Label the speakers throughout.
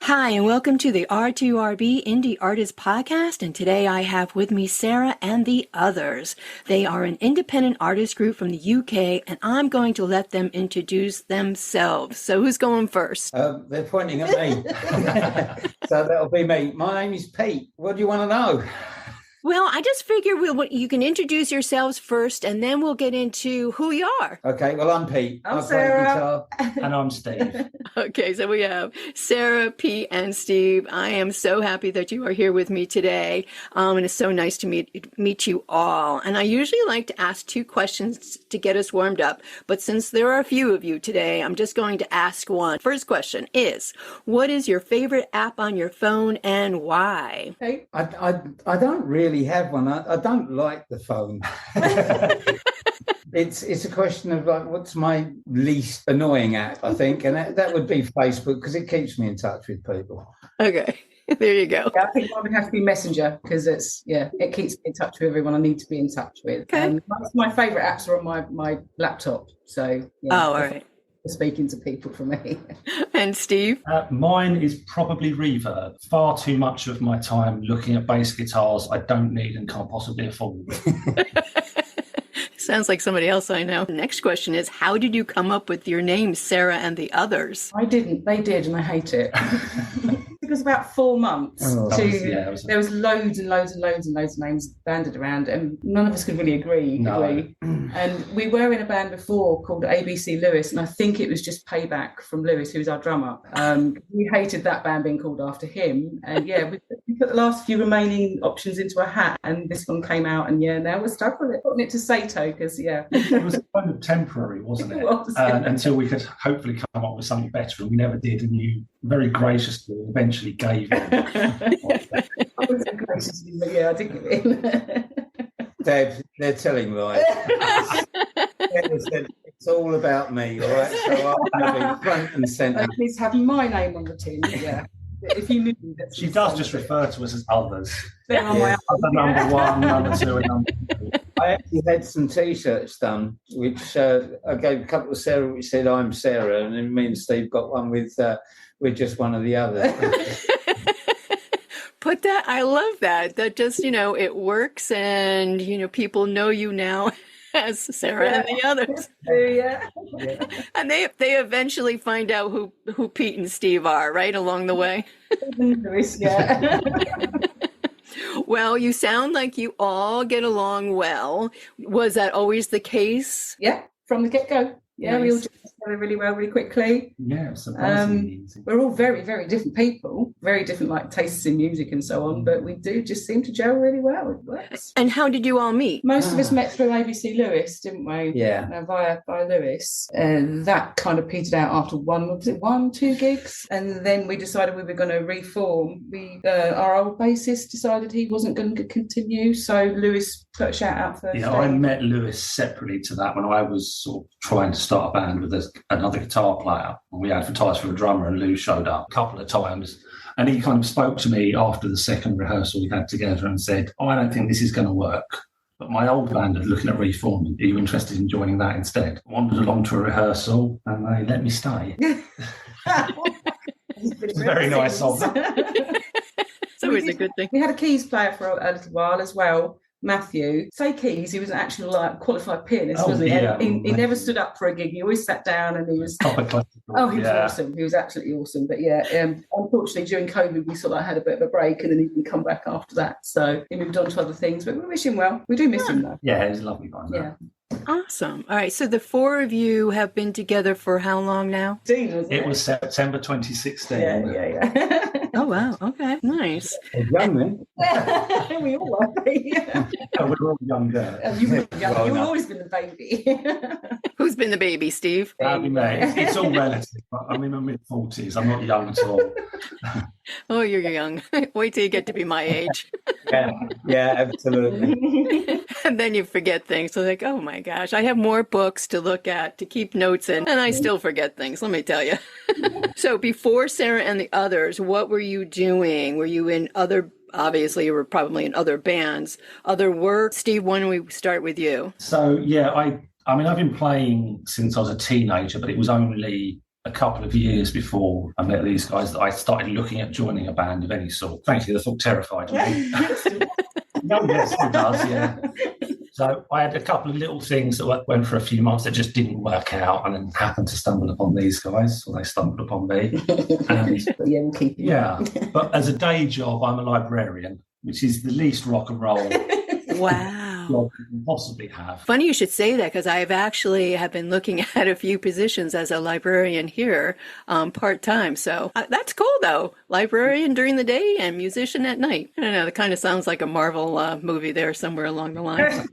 Speaker 1: Hi, and welcome to the R2RB Indie Artists Podcast. And today I have with me Sarah and the Others. They are an independent artist group from the UK, and I'm going to let them introduce themselves. So who's going first?
Speaker 2: They're pointing at me. So that'll be me. My name is Pete. What do you want to know?
Speaker 1: Well, I just figure you can introduce yourselves first, and then we'll get into who you are.
Speaker 2: Okay, well, I'm Pete.
Speaker 3: I'm Sarah.
Speaker 4: And I'm Steve.
Speaker 1: Okay, so we have Sarah, Pete, and Steve. I am so happy that you are here with me today, and it's so nice to meet you all. And I usually like to ask 2 questions to get us warmed up, but since there are a few of you today, I'm just going to ask one. First question is, what is your favorite app on your phone and why?
Speaker 3: Okay.
Speaker 2: I don't really have one. I don't like the phone. It's a question of like, what's my least annoying app, I think, and that would be Facebook because it keeps me in touch with people.
Speaker 1: Okay, there you go.
Speaker 3: Yeah, I think mine would have to be Messenger because it keeps me in touch with everyone I need to be in touch with.
Speaker 1: Okay.
Speaker 3: My favourite apps are on my laptop. So
Speaker 1: Oh, all right.
Speaker 3: Speaking to people for me.
Speaker 1: And Steve?
Speaker 4: Mine is probably Reverb. Far too much of my time looking at bass guitars I don't need and can't possibly afford.
Speaker 1: Sounds like somebody else I know. The next question is, how did you come up with your name, Sarah and the Others?
Speaker 3: I didn't. They did, and I hate it. It was about 4 months. There was loads and loads of names banded around, and none of us could really agree.
Speaker 4: No.
Speaker 3: Did we? And we were in a band before called ABC Lewis, and I think it was just payback from Lewis, who was our drummer. We hated that band being called after him, and we put the last few remaining options into a hat, and this one came out, and now we're stuck with it. Putting it to Sato because
Speaker 4: it was kind of temporary, wasn't it?
Speaker 3: It was.
Speaker 4: Until we could hopefully come up with something better, and we never did. And you very graciously eventually gave in.
Speaker 3: I was so gracious, but I did give in.
Speaker 2: Deb, they're telling lies. It's all about me, all right? So I'm going to be front and centre.
Speaker 3: At least have my name on the tin, If you knew that.
Speaker 4: She does just refer to us as others.
Speaker 3: They're on my
Speaker 4: Other number 1, number 2, and number 3.
Speaker 2: I actually had some T-shirts done, which I gave a couple of Sarah, which said "I'm Sarah," and then me and Steve got one with "We're just one of the others."
Speaker 1: But I love that. That just, it works, and people know you now as Sarah and the Others.
Speaker 3: Yeah.
Speaker 1: And they eventually find out who Pete and Steve are, right, along the way.
Speaker 3: Yeah.
Speaker 1: Well, you sound like you all get along well. Was that always the case?
Speaker 3: Yeah, from the get-go. Yeah,
Speaker 1: Nice.
Speaker 3: We all just together really well, really quickly.
Speaker 4: Yeah, surprisingly easy.
Speaker 3: We're all very, very different people, very different tastes in music and so on, but we do just seem to gel really well. It works.
Speaker 1: And how did you all meet?
Speaker 3: Most of us met through ABC Lewis, didn't we?
Speaker 2: Yeah.
Speaker 3: Via Lewis. That kind of petered out after 2 gigs? And then we decided we were going to reform. Our old bassist decided he wasn't going to continue, so Lewis put a shout out for
Speaker 4: Yeah, I met Lewis separately to that when I was sort of trying to start a band with another guitar player. And we advertised for a drummer, and Lou showed up a couple of times. And he kind of spoke to me after the second rehearsal we had together and said, I don't think this is going to work. But my old band are looking at reforming. Are you interested in joining that instead? I wandered along to a rehearsal and they let me stay. It's very nice of them.
Speaker 1: It's always a good thing.
Speaker 3: We had a keys player for a little while as well, Matthew. Say keys, he was an actual qualified pianist, wasn't he?
Speaker 4: Yeah.
Speaker 3: He never stood up for a gig. He always sat down and he was...
Speaker 4: Proper classical.
Speaker 3: Oh, he was awesome. He was absolutely awesome. But unfortunately, during COVID, we sort of had a bit of a break and then he didn't come back after that. So he moved on to other things, but we wish him well. We do miss him, though.
Speaker 4: Yeah, it was a lovely band.
Speaker 3: Yeah.
Speaker 1: Awesome. All right. So the 4 of you have been together for how long now?
Speaker 4: It was September 2016.
Speaker 3: Yeah.
Speaker 1: Oh, wow. Okay. Nice.
Speaker 2: Young then.
Speaker 3: We all are.
Speaker 4: We're all younger.
Speaker 3: You've always been the baby.
Speaker 1: Who's been the baby, Steve?
Speaker 4: It's all relative. I'm in my mid-40s. I'm not young at all.
Speaker 1: Oh, you're young. Wait till you get to be my age.
Speaker 2: Yeah, absolutely.
Speaker 1: And then you forget things. So like, oh my gosh, I have more books to look at, to keep notes in, and I still forget things, let me tell you. So before Sarah and the Others, what were you doing? Were you in obviously you were probably in other bands, other work? Steve, why don't we start with you?
Speaker 4: So, yeah, I mean, I've been playing since I was a teenager, but it was only a couple of years before I met these guys that I started looking at joining a band of any sort. Frankly, the thought terrified me. No, yes, it does, yeah. So I had a couple of little things that went for a few months that just didn't work out, and then happened to stumble upon these guys, or they stumbled upon me. And,
Speaker 3: we'll keep it.
Speaker 4: Yeah, but as a day job, I'm a librarian, which is the least rock and roll
Speaker 1: Wow.
Speaker 4: job you can possibly have.
Speaker 1: Funny you should say that, because I've actually have been looking at a few positions as a librarian here, part-time. So that's cool, though. Librarian during the day and musician at night. I don't know. That kind of sounds like a Marvel movie there somewhere along the line.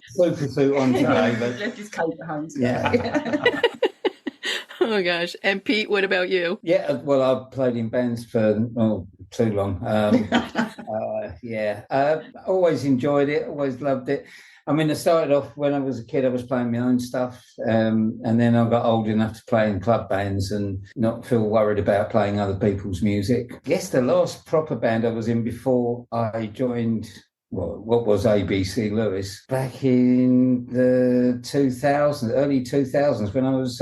Speaker 2: Super suit on today, but
Speaker 3: Left his coat at home.
Speaker 2: yeah.
Speaker 1: Oh, gosh. And Pete, what about you?
Speaker 2: Yeah, well, I've played in bands for too long. Always enjoyed it, always loved it. I mean, I started off when I was a kid, I was playing my own stuff, and then I got old enough to play in club bands and not feel worried about playing other people's music. I guess the last proper band I was in before I joined what was ABC Lewis back in the early 2000s, when I was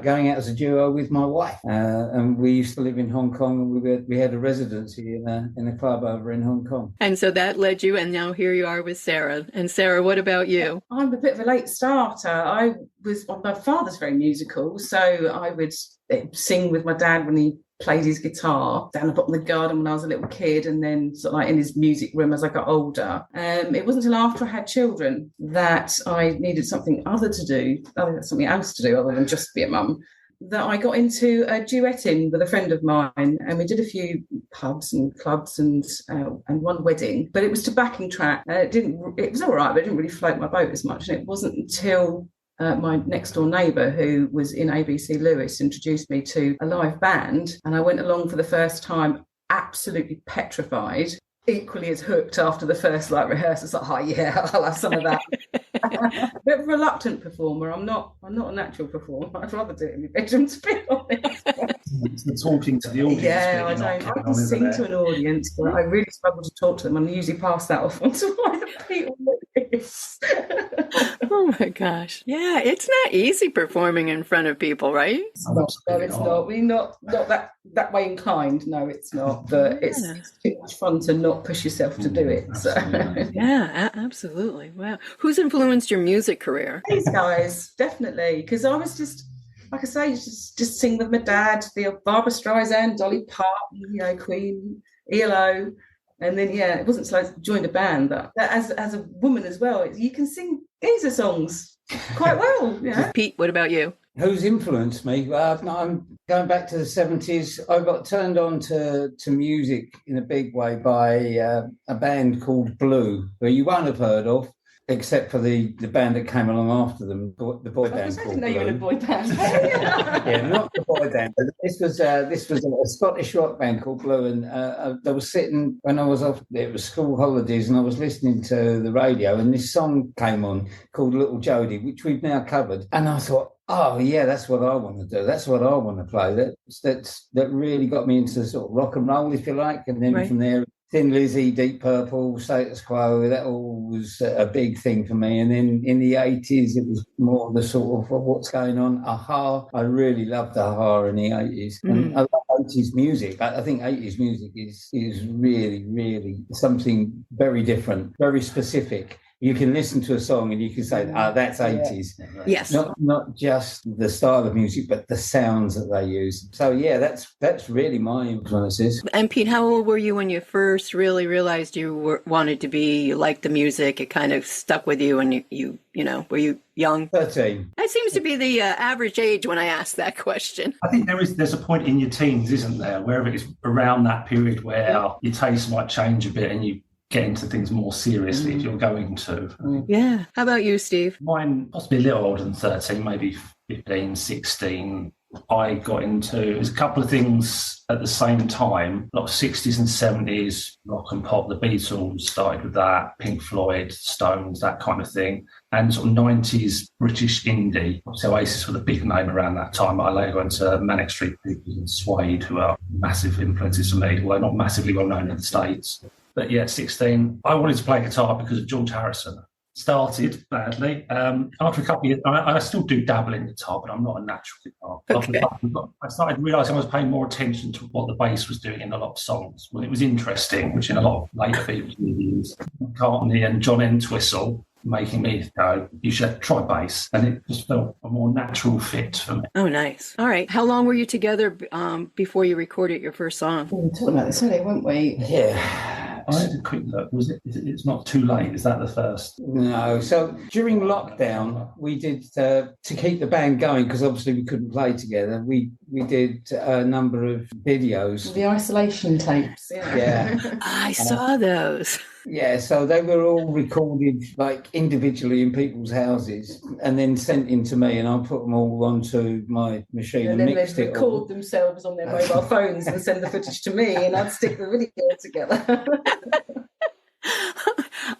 Speaker 2: going out as a duo with my wife, and we used to live in Hong Kong, and we had a residency in a club over in Hong Kong.
Speaker 1: And so that led you, and now here you are with Sarah. And Sarah, what about you?
Speaker 3: I'm a bit of a late starter. My father's very musical, so I would sing with my dad when he played his guitar down the bottom of the garden when I was a little kid, and then sort of like in his music room as I got older. It wasn't until after I had children that I needed something else to do other than just be a mum, that I got into a duetting with a friend of mine, and we did a few pubs and clubs and one wedding, but it was to backing track. It was all right, but it didn't really float my boat as much, and it wasn't until my next door neighbour, who was in ABC Lewis, introduced me to a live band, and I went along for the first time, absolutely petrified, equally as hooked after the first rehearsal. It's like, oh yeah, I'll have some of that. Bit of a reluctant performer. I'm not a natural performer. I'd rather do it in my bedroom, to be honest.
Speaker 4: It's talking to the audience.
Speaker 3: Yeah, I can sing to an audience, but I really struggle to talk to them, and I usually pass that off onto other people.
Speaker 1: Oh my gosh. Yeah, it's not easy performing in front of people, right?
Speaker 3: It's not. We're not that way inclined. No, it's not. But it's too much fun to not push yourself to do it. So.
Speaker 1: Yeah, absolutely. Wow. Who's influenced your music career?
Speaker 3: These guys, definitely. Because I was just, like I say, just sing with my dad, the Barbara Streisand, Dolly Parton, Queen, ELO. And then, it wasn't until I joined a band that as a woman as well, you can sing geezer songs quite well.
Speaker 1: Pete, what about you?
Speaker 2: Who's influenced me? I'm going back to the 70s. I got turned on to music in a big way by a band called Blue, who you won't have heard of, except for the band that came along after them, the boy band called Blue. I didn't know you were in a boy band. Yeah, not the boy band. This was a Scottish rock band called Blue, and I was sitting when I was off. It was school holidays, and I was listening to the radio, and this song came on called Little Jodie, which we've now covered, and I thought, oh yeah, that's what I want to do. That's what I want to play. That really got me into sort of rock and roll, if you like, and then from there. Thin Lizzy, Deep Purple, Status Quo, that all was a big thing for me. And then in the 80s, it was more the sort of what's going on. Aha, I really loved Aha in the 80s. And I love 80s music. I think 80s music is really, really something very different, very specific. You can listen to a song and you can say, that's 80s.
Speaker 1: Yes.
Speaker 2: Not just the style of music, but the sounds that they use. So, yeah, that's really my influences.
Speaker 1: And Pete, how old were you when you first really realized you wanted to be, you liked the music, it kind of stuck with you, and you were you young?
Speaker 2: 13.
Speaker 1: That seems to be the average age when I ask that question.
Speaker 4: I think there's a point in your teens, isn't there, where it's around that period where your taste might change a bit and you get into things more seriously if you're going to.
Speaker 1: Yeah. How about you, Steve?
Speaker 4: Mine, possibly a little older than 13, maybe 15, 16. I got into a couple of things at the same time, a lot of 60s and 70s rock and pop. The Beatles started with that, Pink Floyd, Stones, that kind of thing, and sort of 90s British indie. Obviously, Oasis were the big name around that time. I later went to Manic Street Preachers and Suede, who are massive influences for me, although not massively well known in the States. But yeah, at 16, I wanted to play guitar because of George Harrison. started badly. After a couple of years, I still do dabble in guitar, but I'm not a natural guitar.
Speaker 1: Okay.
Speaker 4: I started realising I was paying more attention to what the bass was doing in a lot of songs. Well, it was interesting, which in a lot of later Beatles reviews, McCartney and John Entwistle making me go, you should try bass. And it just felt a more natural fit for me.
Speaker 1: Oh, nice. All right. How long were you together before you recorded your first song?
Speaker 3: We were talking about this earlier, weren't we?
Speaker 2: Yeah.
Speaker 4: I had a quick look. It's not too late? Is that the first?
Speaker 2: No. So during lockdown, we did to keep the band going, because obviously we couldn't play together. We did a number of videos.
Speaker 3: The isolation tapes.
Speaker 2: Yeah.
Speaker 1: I saw those.
Speaker 2: Yeah, so they were all recorded like individually in people's houses and then sent in to me, and I put them all onto my machine and
Speaker 3: then
Speaker 2: mixed
Speaker 3: they'd
Speaker 2: it all.
Speaker 3: record themselves on their mobile phones and send the footage to me, and I'd stick the video together.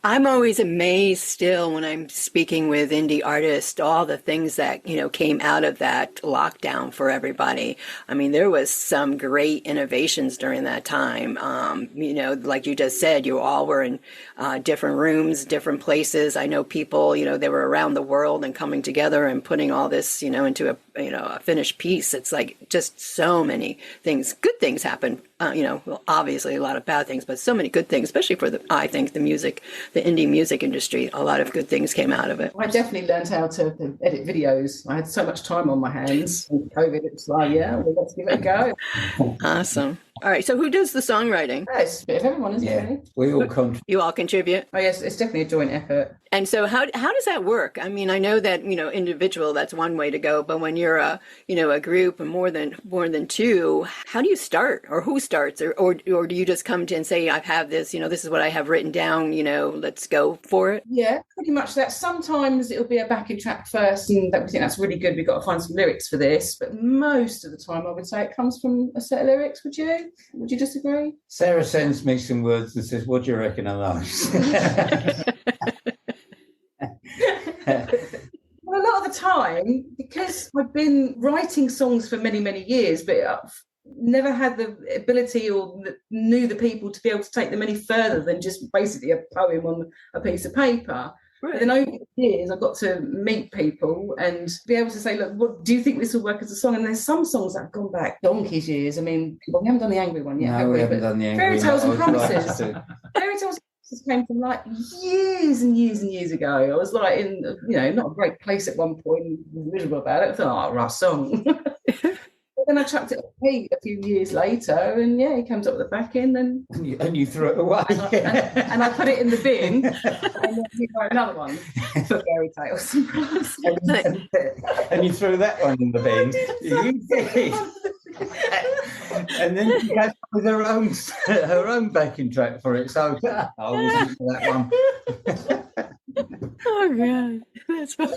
Speaker 1: I'm always amazed still when I'm speaking with indie artists, all the things that, came out of that lockdown for everybody. I mean, there was some great innovations during that time. Like you just said, you all were in different rooms, different places. I know people, they were around the world and coming together and putting all this, into a finished piece. It's like just so many things, good things happen. Obviously a lot of bad things, but so many good things, especially for the indie music industry. A lot of good things came out of it.
Speaker 3: I definitely learned how to edit videos. I had so much time on my hands. With COVID, it was like, let's give it a go.
Speaker 1: Awesome. All right. So who does the songwriting?
Speaker 3: It's a bit of everyone, isn't it?
Speaker 2: We all contribute.
Speaker 1: You all contribute?
Speaker 3: Oh, yes, it's definitely a joint effort.
Speaker 1: And so how does that work? I mean, I know that, individual, that's one way to go, but when you're a group of more than two, how do you start, or who starts, or do you just come to and say, I have this, this is what I have written down, let's go for it?
Speaker 3: Yeah, pretty much that. Sometimes it'll be a backing track first and that we think that's really good. We've got to find some lyrics for this. But most of the time I would say it comes from a set of lyrics. Would you? Would you disagree?
Speaker 2: Sarah sends me some words and says, what do you reckon of those?
Speaker 3: Well, a lot of the time, because I've been writing songs for many, many years, but I've never had the ability or knew the people to be able to take them any further than just basically a poem on a piece of paper. Right. But then over the years, I got to meet people and be able to say, look, what do you think this will work as a song? And there's some songs that have gone back donkey's years. I mean, we haven't done the angry one yet,
Speaker 2: no,
Speaker 3: have we?
Speaker 2: We haven't done the angry
Speaker 3: Fairy Tales and Promises.
Speaker 2: Fairy
Speaker 3: Tales came from like years and years and years ago. I was like in, not a great place at one point, miserable about it. I thought, oh, rough song. But then I chucked it at Pete a few years later, and he comes up with the back end, and
Speaker 2: you threw it away.
Speaker 3: And I put it in the bin, and then he wrote another one for Fairy Tales.
Speaker 2: And you threw that one in the bin. You did. And then she had with her own backing track for it. So I wasn't for that one.
Speaker 1: Oh God, that's funny.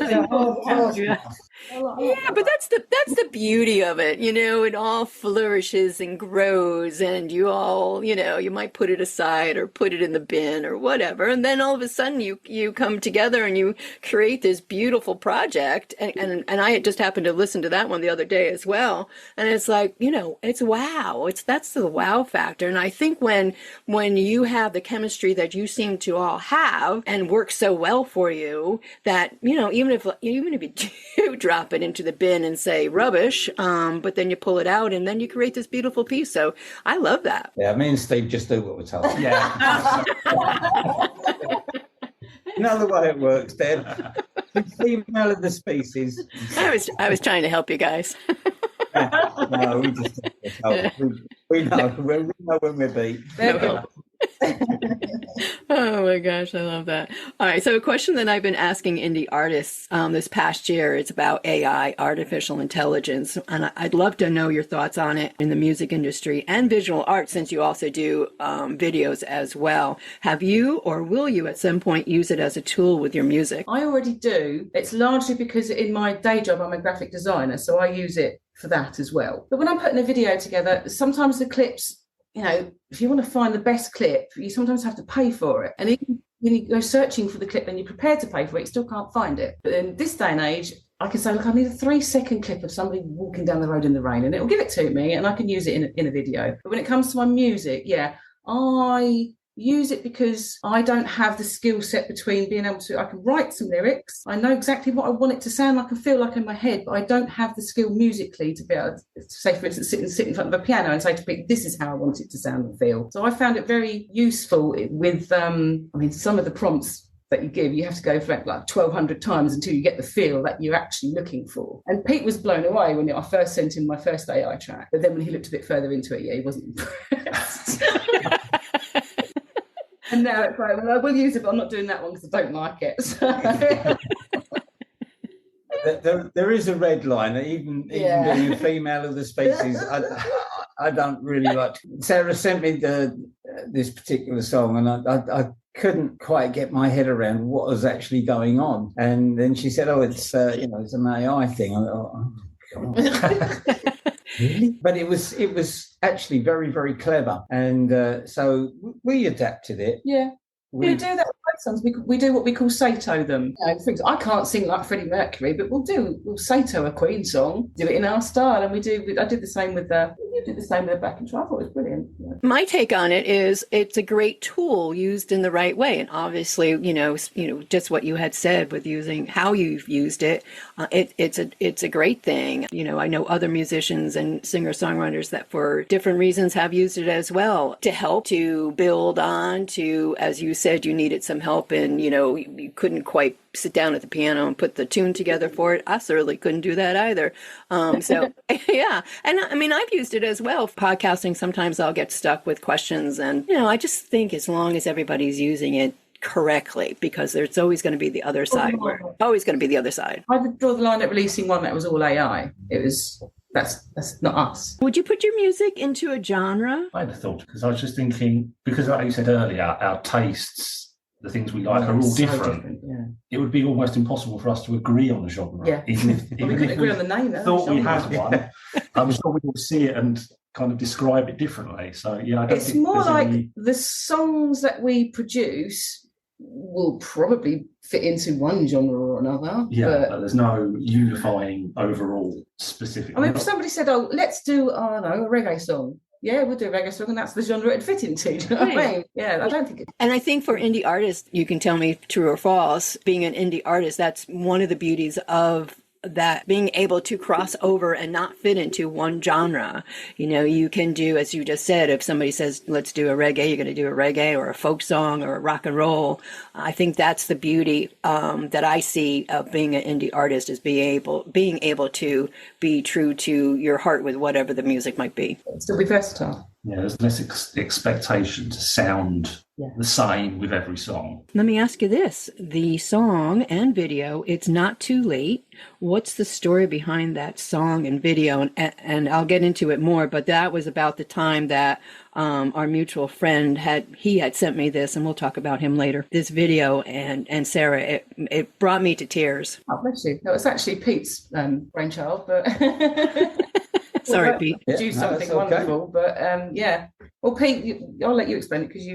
Speaker 1: Yeah, but that's the beauty of it. It all flourishes and grows, and you all, you might put it aside or put it in the bin or whatever, and then all of a sudden you come together and you create this beautiful project. And I just happened to listen to that one the other day as well, and it's like, it's wow. That's the wow factor. And I think when you have the chemistry that you seem to all have and work so well for you, that even if you do drop it into the bin and say rubbish, but then you pull it out and then you create this beautiful piece. So I love that.
Speaker 2: Yeah, me and Steve just do what we're told.
Speaker 4: Yeah.
Speaker 2: Another way it works, Deb. The female of the species.
Speaker 1: I was trying to help you guys.
Speaker 2: No, we just we know when we're beat.
Speaker 1: Oh my gosh, I love that. All right, so a question that I've been asking indie artists this past year is about AI, artificial intelligence, and I'd love to know your thoughts on it in the music industry and visual art, since you also do videos as well. Have you or will you at some point use it as a tool with your music?
Speaker 3: I already do. It's largely because in my day job I'm a graphic designer, so I use it for that as well. But when I'm putting a video together, sometimes the clips, if you want to find the best clip, you sometimes have to pay for it. And even when you go searching for the clip and you're prepared to pay for it, you still can't find it. But in this day and age, I can say, look, I need a 3-second clip of somebody walking down the road in the rain, and it'll give it to me and I can use it in a video. But when it comes to my music, I use it because I don't have the skill set between being able to, I can write some lyrics, I know exactly what I want it to sound like, I feel like in my head, but I don't have the skill musically to be able to, say, for instance, sit in front of a piano and say to people, this is how I want it to sound and feel. So I found it very useful with, some of the prompts that you give, you have to go for it like 1,200 times until you get the feel that you're actually looking for. And Pete was blown away when I first sent him my first AI track. But then when he looked a bit further into it, he wasn't impressed. And now it's like, well, I will use it, but I'm not doing that one because I don't like it. So.
Speaker 2: There is a red line, even being a female of the species. I don't really like. Sarah sent me this particular song, and I couldn't quite get my head around what was actually going on. And then she said, "Oh, it's it's an AI thing." I thought, oh, God. Really? But it was actually very, very clever, and so we adapted it.
Speaker 3: Yeah. We do that with songs. We do what we call Sato them. For example, I can't sing like Freddie Mercury, but we'll Sato a Queen song, do it in our style, and I did the same with you did the same with the Back and Try. I thought it was brilliant. Yeah.
Speaker 1: My take on it is it's a great tool used in the right way, and obviously, just what you had said with using how you've used it, it's a great thing. I know other musicians and singer-songwriters that for different reasons have used it as well to help to build on to, as you said, you needed some help and, you couldn't quite sit down at the piano and put the tune together for it. I certainly couldn't do that either. So, yeah. And I've used it as well. Podcasting, sometimes I'll get stuck with questions. And, I just think as long as everybody's using it correctly, because there's always going to be the other side. Always going to be the other side.
Speaker 3: I would draw the line at releasing one that was all AI. That's not us.
Speaker 1: Would you put your music into a genre?
Speaker 4: I had a thought, because I was just thinking, because like you said earlier, our tastes, the things we like are all
Speaker 3: so
Speaker 4: different.
Speaker 3: Yeah.
Speaker 4: It would be almost impossible for us to agree on a genre.
Speaker 3: Yeah.
Speaker 4: Even if
Speaker 3: we couldn't agree on the name.
Speaker 4: Thought we had one. I'm sure we would see it and kind of describe it differently. So yeah, I don't
Speaker 3: it's
Speaker 4: think
Speaker 3: more like
Speaker 4: any...
Speaker 3: the songs that we produce will probably fit into one genre or another.
Speaker 4: Yeah, but there's no unifying overall specific.
Speaker 3: If somebody said, "Oh, let's do a reggae song." Yeah, we'll do a reggae song, and that's the genre it'd fit into. Do you know what I mean? Yeah, I don't think it...
Speaker 1: And I think for indie artists, you can tell me true or false, being an indie artist, that's one of the beauties of that, being able to cross over and not fit into one genre. You can do, as you just said, if somebody says, let's do a reggae, you're going to do a reggae or a folk song or a rock and roll. I think that's the beauty that I see of being an indie artist, is being able to be true to your heart with whatever the music might be.
Speaker 3: Still be versatile.
Speaker 4: Yeah, there's less expectation to sound the same with every song.
Speaker 1: Let me ask you this. The song and video, It's Not Too Late. What's the story behind that song and video? And I'll get into it more, but that was about the time that our mutual friend had sent me this, and we'll talk about him later. This video, and Sarah, it brought me to tears.
Speaker 3: Oh, bless you. No, it's actually Pete's brainchild, but...
Speaker 1: Sorry, Pete.
Speaker 3: Do something wonderful, but Well, Pete, I'll let you explain it because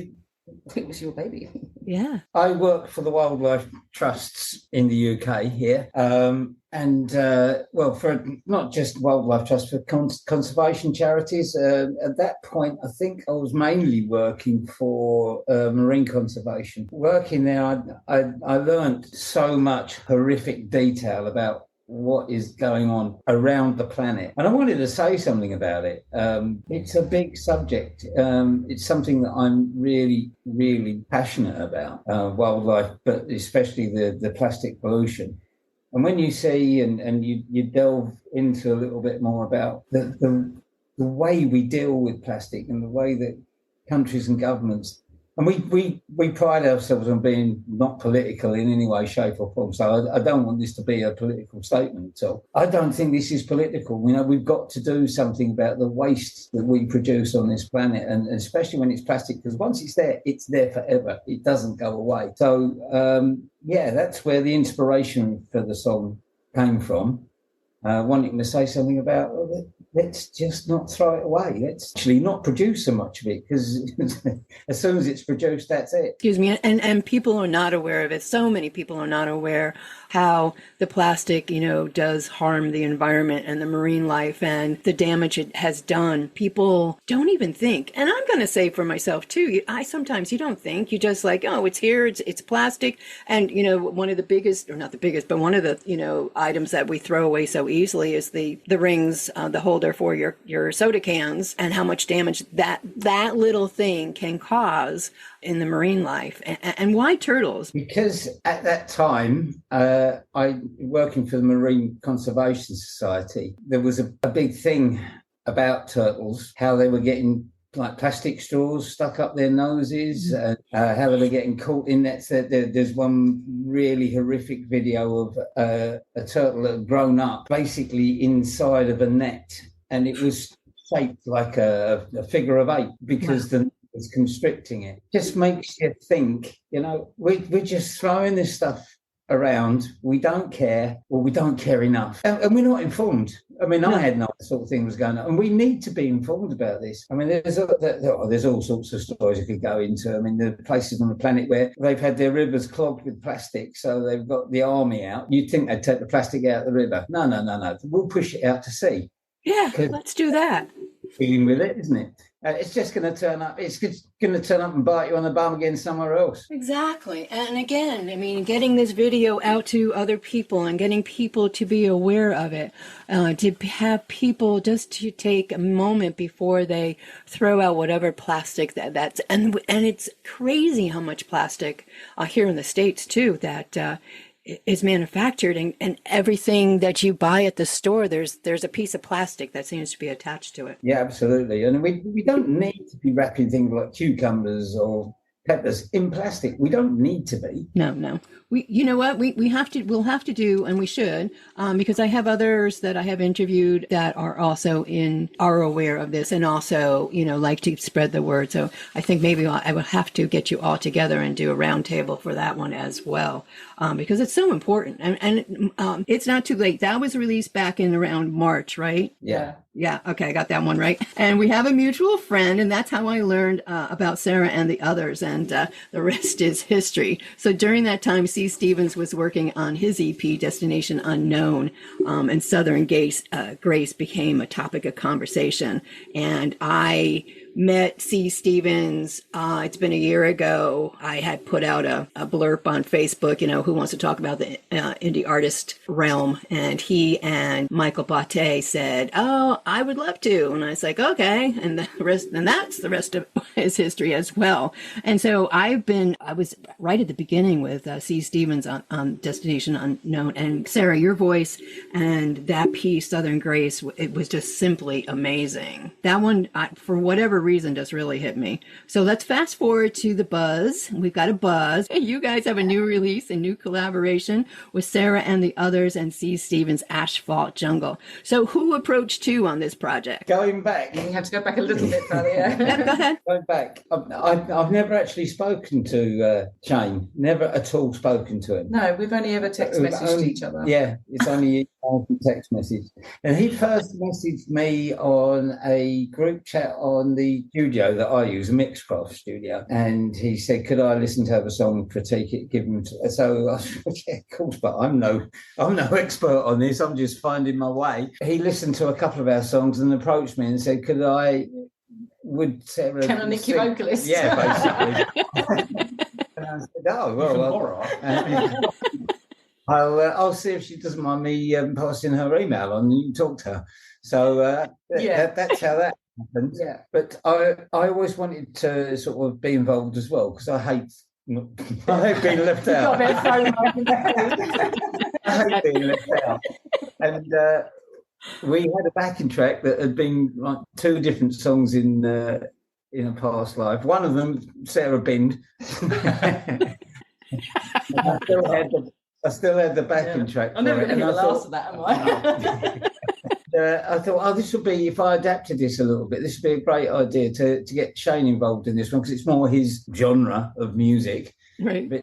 Speaker 3: it was your baby.
Speaker 1: Yeah.
Speaker 2: I work for the wildlife trusts in the UK here, for not just wildlife trusts, for conservation charities. At that point, I think I was mainly working for marine conservation. Working there, I learned so much horrific detail about what is going on around the planet. And I wanted to say something about it. It's a big subject. It's something that I'm really, really passionate about, wildlife, but especially the plastic pollution. And when you see and you delve into a little bit more about the way we deal with plastic and the way that countries and governments, and we pride ourselves on being not political in any way, shape or form. So I don't want this to be a political statement at all. I don't think this is political. We've got to do something about the waste that we produce on this planet, and especially when it's plastic, because once it's there forever. It doesn't go away. So, that's where the inspiration for the song came from. wanting to say something about, let's just not throw it away. Let's actually not produce so much of it, because as soon as it's produced, that's it.
Speaker 1: Excuse me. And people are not aware of it. So many people are not aware how the plastic, does harm the environment and the marine life and the damage it has done. People don't even think. And I'm going to say for myself too, sometimes you don't think. You just like, oh, it's here, it's plastic. And, one of the biggest, or not the biggest, but one of the, items that we throw away so easily is the rings, the holder for your soda cans, and how much damage that little thing can cause in the marine life. And why turtles?
Speaker 2: Because at that time, I working for the Marine Conservation Society, there was a big thing about turtles, how they were getting like plastic straws stuck up their noses, and how they were getting caught in that. There's one really horrific video of a turtle that had grown up basically inside of a net, and it was shaped like a figure of 8 because the net was constricting it. Just makes you think, we're just throwing this stuff around. We don't care, or we don't care enough, and we're not informed. I mean, I had no sort of thing was going on, and we need to be informed about this. I mean, there's all sorts of stories you could go into. I mean, there are places on the planet where they've had their rivers clogged with plastic, so they've got the army out. You'd think they'd take the plastic out of the river. No. We'll push it out to sea.
Speaker 1: Yeah, let's do that.
Speaker 2: Dealing with it, isn't it? It's just going to turn up. It's going to turn up and bite you on the bum again somewhere else.
Speaker 1: Exactly. And again, I mean, getting this video out to other people and getting people to be aware of it, to have people just to take a moment before they throw out whatever plastic that's, and it's crazy how much plastic here in the States too, that is manufactured, and everything that you buy at the store, there's a piece of plastic that seems to be attached to it.
Speaker 2: Yeah, absolutely. And we don't need to be wrapping things like cucumbers or peppers in plastic. We don't need to be.
Speaker 1: No. We'll have to do, and we should, because I have others that I have interviewed that are also are aware of this, and also, like to spread the word. So I think maybe I will have to get you all together and do a roundtable for that one as well, because it's so important. And it's not too late. That was released back in around March, right?
Speaker 2: Yeah.
Speaker 1: Yeah. Okay. I got that one right. And we have a mutual friend, and that's how I learned about Sarah and the others, and the rest is history. So during that time, C. Stevens was working on his EP, Destination Unknown, and Southern Grace became a topic of conversation. And I met C. Stevens, it's been a year ago. I had put out a blurb on Facebook, who wants to talk about the indie artist realm. And he and Michael Batte said, oh, I would love to. And I was like, okay. And that's the rest of his history as well. And so I was right at the beginning with C. Stevens on Destination Unknown, and Sarah, your voice and that piece, Southern Grace, it was just simply amazing. That one, for whatever reason, just really hit me. So let's fast forward to the buzz. We've got a buzz. You guys have a new release, a new collaboration with Sarah and the others and C. Stevens' Asphalt Jungle. So who approached you on this project?
Speaker 2: Going back.
Speaker 3: You have to go back a little bit further, yeah.
Speaker 1: Go ahead.
Speaker 2: Going back. I've never actually spoken to Shane. Never at all spoken to him.
Speaker 3: No, we've only ever text messaged each other.
Speaker 2: Yeah, it's only text message. And he first messaged me on a group chat on the studio that I use, a Mixcraft studio. And he said, could I listen to have a song, critique it, give him... So I said, yeah, of course, but I'm no expert on this. I'm just finding my way. He listened to a couple of our songs and approached me and said, would Sarah...
Speaker 3: Can I nick your vocalist?
Speaker 2: Yeah, basically. And I said, oh, well, I'll see if she doesn't mind me passing her email on, and you can talk to her. So that's how that happened. Yeah. But I always wanted to sort of be involved as well, because I hate being left out. I hate being left out. And we had a backing track that had been like 2 different songs in a past life. One of them, Sarah binned. I still had the backing track.
Speaker 3: I'm never going to hear the last of that, am I?
Speaker 2: I thought, this would be, if I adapted this a little bit, this would be a great idea to get Shane involved in this one, because it's more his genre of music.
Speaker 1: Right.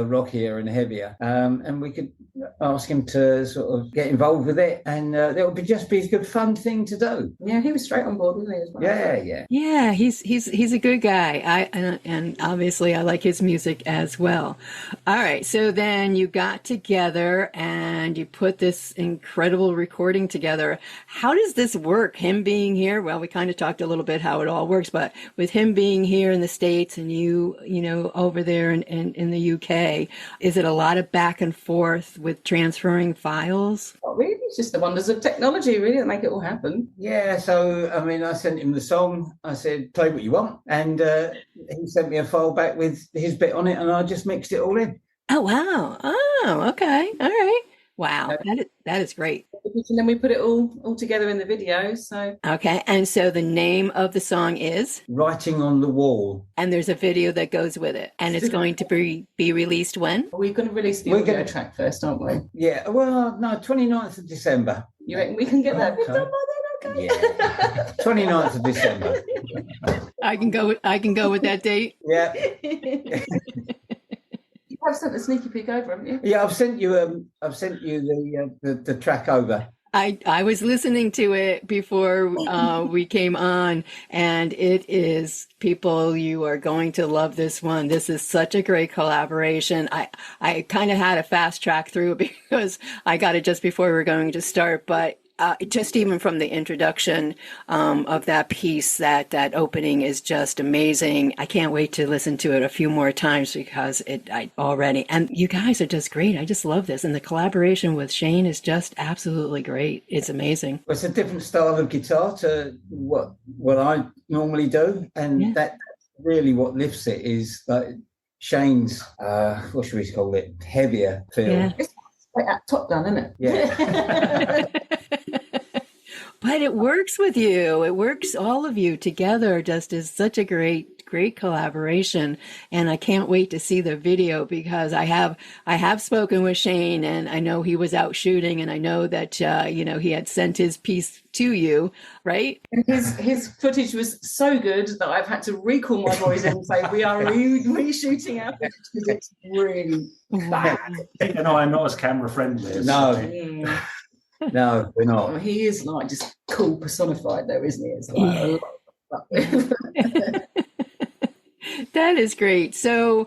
Speaker 2: rockier and heavier, and we could ask him to sort of get involved with it, and it would just be a good fun thing to do.
Speaker 3: Yeah, he was straight on board, wasn't he? As well?
Speaker 1: Yeah. He's a good guy. And obviously I like his music as well. All right, so then you got together and you put this incredible recording together. How does this work? Him being here, well, we kind of talked a little bit how it all works, but with him being here in the States and you know, over there in the UK, is it a lot of back and forth with transferring files?
Speaker 3: Not really. It's just the wonders of technology, really, that make it all happen.
Speaker 2: Yeah, so, I mean, I sent him the song. I said, play what you want. And he sent me a file back with his bit on it, and I just mixed it all in.
Speaker 1: Oh, wow. Oh, okay. All right. Wow. That is great.
Speaker 3: And then we put it all together in the video. So
Speaker 1: okay. And so the name of the song is
Speaker 2: Writing on the Wall.
Speaker 1: And there's a video that goes with it. And it's going to be released when?
Speaker 3: We're going to release the audio track first, aren't we?
Speaker 2: Yeah. Well, no, 29th of December.
Speaker 3: You reckon we can get that done by then? Okay.
Speaker 2: Yeah. 29th of December.
Speaker 1: I can go with that date.
Speaker 2: Yeah.
Speaker 3: I've sent a sneaky peek over, haven't you?
Speaker 2: Yeah, I've sent you the track over.
Speaker 1: I was listening to it before we came on, and it is, people, you are going to love this one. This is such a great collaboration. I kind of had a fast track through it because I got it just before we were going to start, but just even from the introduction of that piece, that opening is just amazing. I can't wait to listen to it a few more times because and you guys are just great. I just love this. And the collaboration with Shane is just absolutely great. It's amazing.
Speaker 2: It's a different style of guitar to what I normally do. And that's really what lifts it is like Shane's, what should we call it? Heavier feel.
Speaker 1: Yeah.
Speaker 3: It's like that top down, isn't it?
Speaker 2: Yeah.
Speaker 1: But it works with you. It works, all of you together just is such a great collaboration. And I can't wait to see the video because I have spoken with Shane and I know he was out shooting and I know that, he had sent his piece to you, right?
Speaker 3: And his footage was so good that I've had to recall my voice and say, we are reshooting our footage because it's really bad.
Speaker 4: Pete and I are not as camera friendly.
Speaker 2: No. No, we're not.
Speaker 3: Well, he is like just cool personified, though, isn't he? It's like
Speaker 1: That is great. So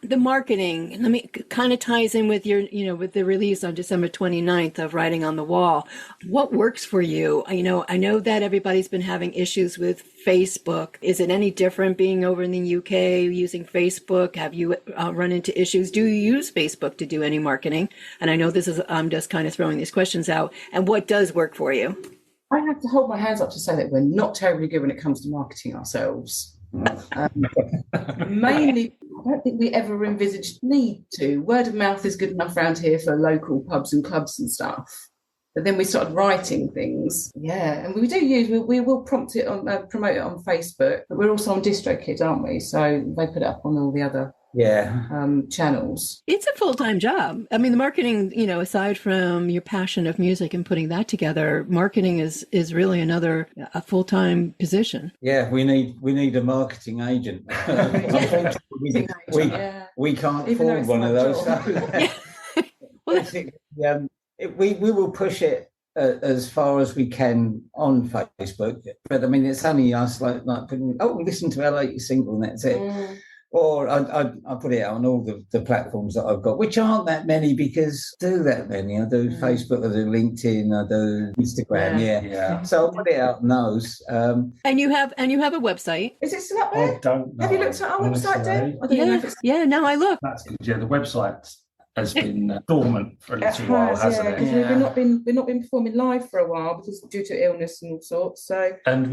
Speaker 1: the marketing, let me kind of ties in with your, with the release on December 29th of Writing on the Wall. What works for you? I know that everybody's been having issues with Facebook. Is it any different being over in the UK using Facebook? Have you run into issues? Do you use Facebook to do any marketing? And I know I'm just kind of throwing these questions out. And what does work for you?
Speaker 3: I have to hold my hands up to say that we're not terribly good when it comes to marketing ourselves. Mainly, I don't think we ever envisaged need to. Word of mouth is good enough around here for local pubs and clubs and stuff. But then we started writing things. Yeah, and we will promote it on Facebook, but we're also on DistroKid, aren't we? So they put it up on all the other channels.
Speaker 1: It's a full-time job. I mean, the marketing, aside from your passion of music and putting that together, marketing is really a full-time position.
Speaker 2: Yeah, we need a marketing agent. We can't afford one of those. We will push it as far as we can on Facebook, but I mean, it's only us like putting, listen to our latest single and that's it. Or I put it out on all the platforms that I've got, which aren't that many because I do that many. I do Facebook, I do LinkedIn, I do Instagram. Yeah. So I'll put it out on those.
Speaker 1: And you have a website.
Speaker 3: Is it still up there?
Speaker 4: I don't know.
Speaker 3: Have you looked at our website, Deb?
Speaker 1: Now I look.
Speaker 4: That's good. Yeah, the website has been dormant for a little while, hasn't it?
Speaker 3: Because we've not been performing live for a while because due to illness and all sorts. So,
Speaker 4: and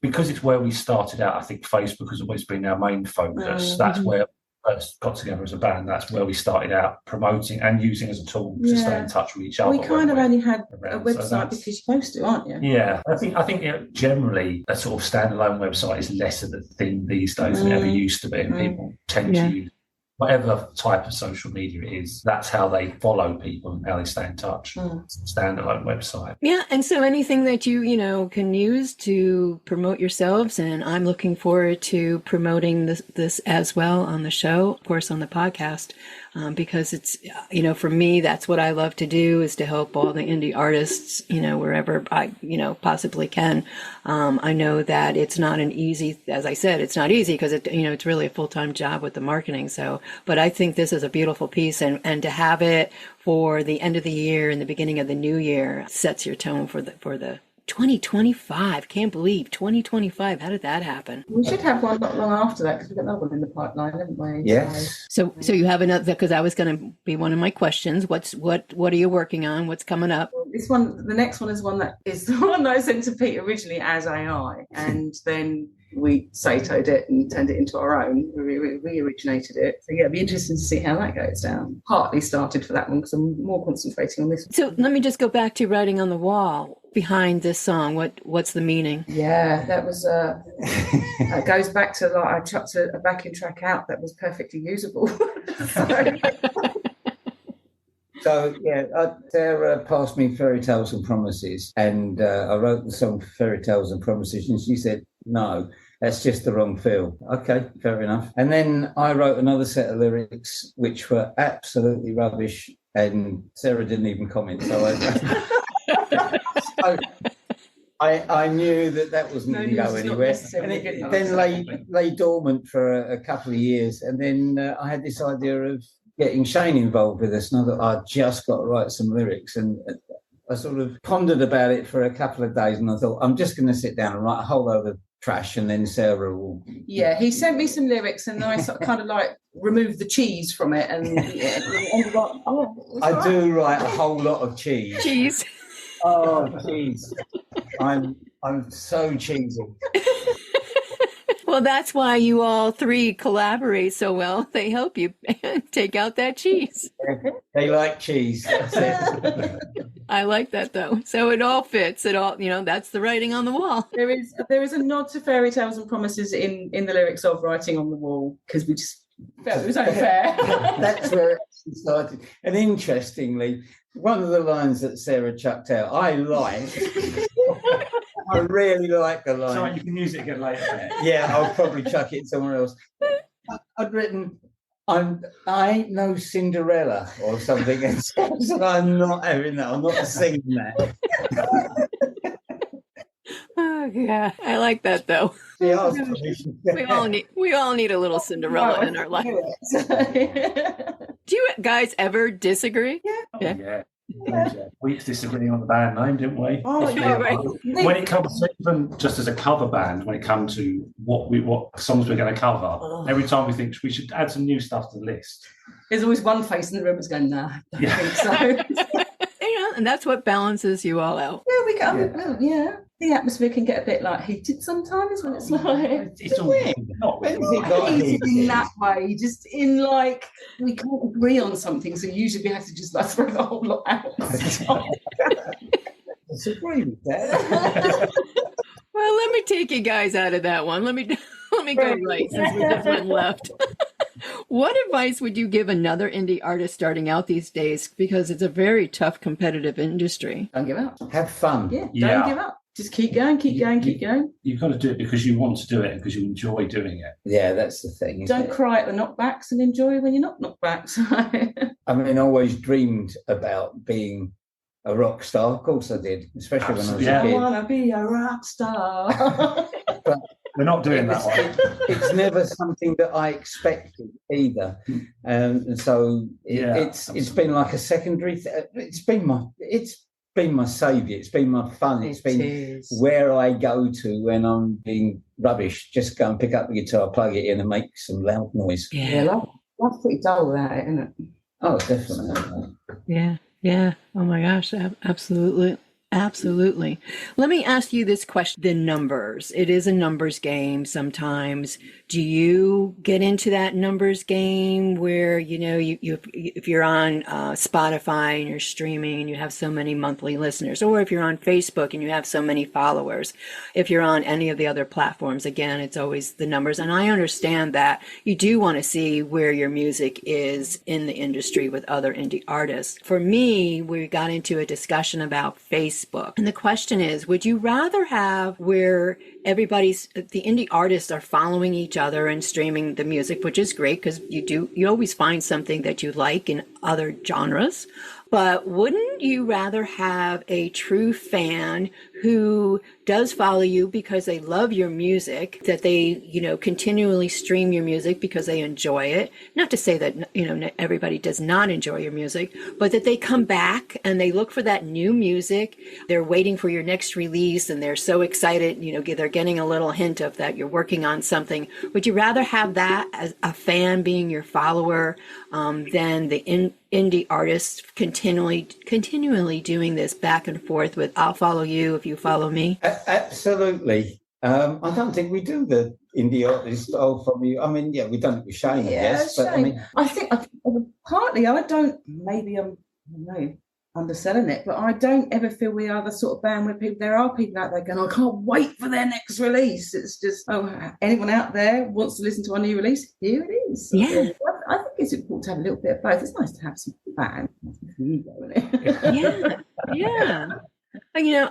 Speaker 4: because it's where we started out. I think Facebook has always been our main focus. That's where we first got together as a band. That's where we started out promoting and using as a tool to stay in touch with each other.
Speaker 3: We kind of only had a website because you're supposed to, aren't you?
Speaker 4: Yeah, I think generally a sort of standalone website is less of a thing these days than it ever used to be, and people tend to use whatever type of social media it is, that's how they follow people and how they stay in touch. Standalone website.
Speaker 1: Yeah, and so anything that you can use to promote yourselves, and I'm looking forward to promoting this as well on the show, of course, on the podcast, because it's, for me, that's what I love to do, is to help all the indie artists, wherever I, possibly can. I know that it's not an easy, as I said, it's not easy because it's really a full-time job with the marketing. So, but I think this is a beautiful piece, and to have it for the end of the year and the beginning of the new year sets your tone for the 2025. Can't believe 2025. How did that happen?
Speaker 3: We should have one not long after that, because we've got another one in the pipeline, haven't we?
Speaker 2: Yes.
Speaker 1: So you have another, because I was going to be one of my questions. What are you working on? What's coming up?
Speaker 3: This one, the next one is one that is the one that I sent to Pete originally as AI, and then we Satoed it and turned it into our own. We re-originated it. So yeah, it'd be interesting to see how that goes down. Partly started for that one because I'm more concentrating on this one.
Speaker 1: So let me just go back to writing on the wall behind this song. What's the meaning?
Speaker 3: Yeah, that was it goes back to, like, I chucked a backing track out that was perfectly usable.
Speaker 2: So yeah, Sarah passed me Fairy Tales and Promises, and I wrote the song Fairy Tales and Promises, and she said, no, that's just the wrong feel. Okay, fair enough. And then I wrote another set of lyrics which were absolutely rubbish, and Sarah didn't even comment. So I knew that wasn't going to go anywhere. And it then lay dormant for a couple of years, and then I had this idea of getting Shane involved with us, and I thought, I'd just got to write some lyrics, and I sort of pondered about it for a couple of days, and I thought, I'm just going to sit down and write a whole load of trash, and then Sarah will...
Speaker 3: Yeah, he sent me some lyrics, and I sort of kind of like removed the cheese from it, and ended up,
Speaker 2: I do write a whole lot of cheese.
Speaker 1: Cheese.
Speaker 2: Oh, cheese. I'm so cheesy.
Speaker 1: Well, that's why you all three collaborate so well. They help you take out that cheese.
Speaker 2: They like cheese. That's it.
Speaker 1: I like that, though. So it all fits. It all, that's the writing on the wall.
Speaker 3: There is a nod to Fairy Tales and Promises in the lyrics of Writing on the Wall, because we just felt it was unfair.
Speaker 2: That's where it started. And interestingly, one of the lines that Sarah chucked out, I like. I really like the line.
Speaker 4: So you can use it again later.
Speaker 2: Yeah, I'll probably chuck it somewhere else. I'd written, I ain't no Cinderella or something, and so I'm not having that. I'm not singing that.
Speaker 1: Oh yeah, I like that though. We all need a little Cinderella in our life. Do you guys ever disagree?
Speaker 4: Yeah. We disagreed on the band name, didn't we?
Speaker 3: Oh, yeah, right.
Speaker 4: When it comes to, even just as a cover band, when it comes to what songs we're going to cover, every time we think we should add some new stuff to the list,
Speaker 3: there's always one face in the room that's going, nah, I don't think so.
Speaker 1: And that's what balances you all out.
Speaker 3: Yeah, we get the atmosphere can get a bit like heated sometimes when it's like
Speaker 4: it's all not
Speaker 3: heated in that way, just in like we can't agree on something, so usually we have to just like throw the whole lot out.
Speaker 2: I disagree with that.
Speaker 1: Well, let me take you guys out of that one. Let me go right, since we just went left. What advice would you give another indie artist starting out these days? Because it's a very tough, competitive industry.
Speaker 3: Don't give up.
Speaker 2: Have fun.
Speaker 3: Yeah, don't give up. Just keep going.
Speaker 4: You've got to do it because you want to do it and because you enjoy doing it.
Speaker 2: Yeah, that's the thing.
Speaker 3: Don't cry at the knockbacks and enjoy when you're not knocked back.
Speaker 2: I mean, I always dreamed about being a rock star. Of course I did, especially when I was a kid.
Speaker 3: I want to be a rock star.
Speaker 2: But
Speaker 4: we're not doing that one.
Speaker 2: It's never something that I expected either, and so it's been like a secondary. It's been my saviour. It's been my fun. It's been where I go to when I'm being rubbish. Just go and pick up the guitar, plug it in, and make some loud noise.
Speaker 3: Yeah, life's pretty dull without it, isn't it?
Speaker 2: Oh, definitely.
Speaker 1: Yeah. Oh my gosh, absolutely. Absolutely. Let me ask you this question. The numbers. It is a numbers game sometimes. Do you get into that numbers game where, if you're on Spotify and you're streaming and you have so many monthly listeners, or if you're on Facebook and you have so many followers, if you're on any of the other platforms, again, it's always the numbers. And I understand that you do want to see where your music is in the industry with other indie artists. For me, we got into a discussion about Facebook. And the question is, would you rather have where the indie artists are following each other and streaming the music, which is great because you always find something that you like in other genres. But wouldn't you rather have a true fan who does follow you because they love your music, that they, continually stream your music because they enjoy it? Not to say that, everybody does not enjoy your music, but that they come back and they look for that new music. They're waiting for your next release and they're so excited, they're getting a little hint of that you're working on something. Would you rather have that as a fan being your follower than the indie artists continually doing this back and forth with I'll follow you if you follow me?
Speaker 2: Absolutely. I don't think we do the indie artists I'll follow you. I mean, we've done it with Shane, I guess. But
Speaker 3: Shane. I think partly I don't, maybe I'm, I don't know, underselling it, but I don't ever feel we are the sort of band where there are people out there going, I can't wait for their next release. It's just, anyone out there wants to listen to our new release? Here it is.
Speaker 1: Yeah.
Speaker 3: I think it's important to have a little bit of both. It's nice to have some fans.
Speaker 1: Yeah.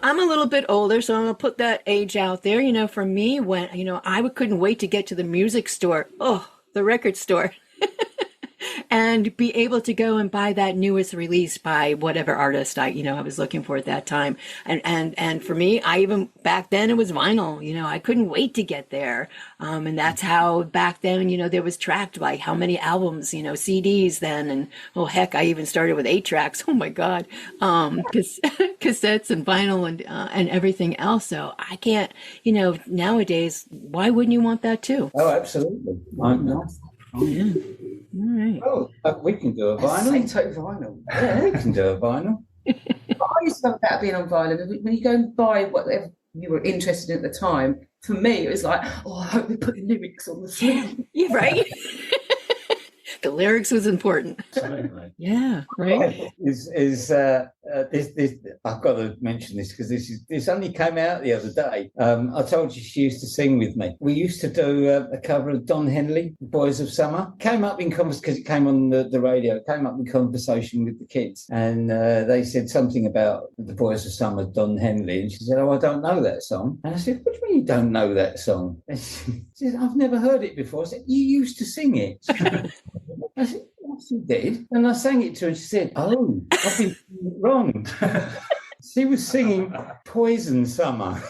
Speaker 1: I'm a little bit older, so I'm going to put that age out there. For me, when, I couldn't wait to get to the music store. Oh, the record store. And be able to go and buy that newest release by whatever artist I was looking for at that time. And for me, back then it was vinyl, I couldn't wait to get there. And that's how back then, there was tracked by how many albums, CDs then. And heck, I even started with 8 tracks. Oh my God. Cassettes and vinyl and everything else. So I can't, nowadays, why wouldn't you want that too?
Speaker 2: Oh, absolutely.
Speaker 1: Oh, yeah. All right.
Speaker 2: Oh, we can do a vinyl.
Speaker 3: Vinyl.
Speaker 2: Yeah, we can do a vinyl.
Speaker 3: I used to love that being on vinyl. When you go and buy whatever you were interested in at the time, for me, it was like, I hope they put the lyrics on the sleeve.
Speaker 1: Yeah, right? The lyrics was important.
Speaker 4: Absolutely.
Speaker 1: Yeah, right.
Speaker 2: I've got to mention this because this only came out the other day. I told you she used to sing with me. We used to do a cover of Don Henley, Boys of Summer. Came up in conversation because it came on the radio. It came up in conversation with the kids, and they said something about the Boys of Summer, Don Henley, and she said, "Oh, I don't know that song." And I said, "What do you mean you don't know that song?" And she said, "I've never heard it before." I said, "You used to sing it." I said, "Yes, you did." And I sang it to her and she said, "Oh, I've been singing it wrong." She was singing Poison Summer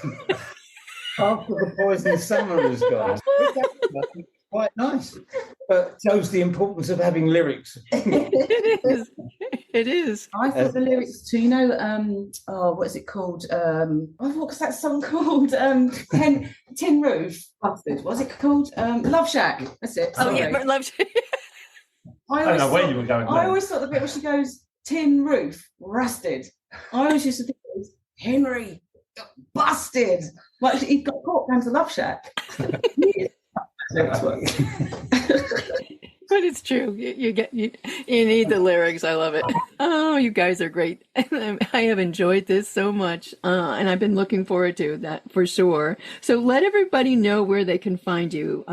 Speaker 2: after the Poison Summer was gone. Quite nice, but shows the importance of having lyrics.
Speaker 1: It is.
Speaker 3: I thought the lyrics to, what is it called? What's that song called? Tin Roof. Busted. What's it called? Love Shack. That's it. Sorry.
Speaker 1: Oh yeah, Love Shack.
Speaker 4: I don't know where you were going.
Speaker 3: I always thought the bit where she goes, tin roof, rusted. I always used to think it was Henry, busted. Like he got caught down to Love Shack.
Speaker 1: But it's true. You need the lyrics. I love it. Oh, you guys are great. I have enjoyed this so much, and I've been looking forward to that for sure. So let everybody know where they can find you,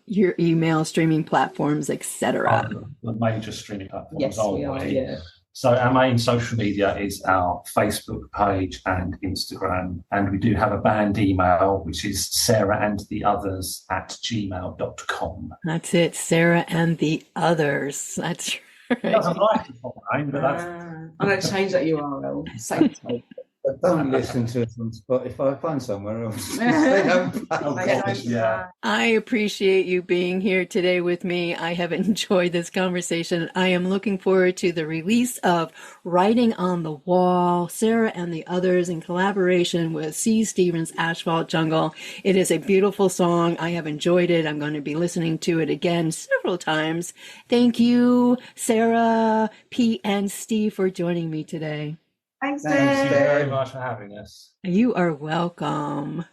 Speaker 1: your email, streaming platforms, etc.
Speaker 4: The major streaming platforms.
Speaker 3: Yes, we are. Yeah.
Speaker 4: So our main social media is our Facebook page and Instagram. And we do have a band email, which is sarahandtheothers@gmail.com.
Speaker 1: That's it, Sarah and the Others. That's right.
Speaker 4: It doesn't like the top name, but that's...
Speaker 3: I'm going to change that URL. Same type.
Speaker 2: But don't listen to us on Spotify. Find somewhere else.
Speaker 4: Yeah.
Speaker 1: I appreciate you being here today with me. I have enjoyed this conversation. I am looking forward to the release of Writing on the Wall, Sarah and the Others, in collaboration with C. Stevens' Asphalt Jungle. It is a beautiful song. I have enjoyed it. I'm going to be listening to it again several times. Thank you, Sarah, P, and Steve, for joining me today.
Speaker 3: Thanks,
Speaker 2: Thanks,
Speaker 3: Deb.
Speaker 2: Deb.
Speaker 4: very much for having us.
Speaker 1: You are welcome.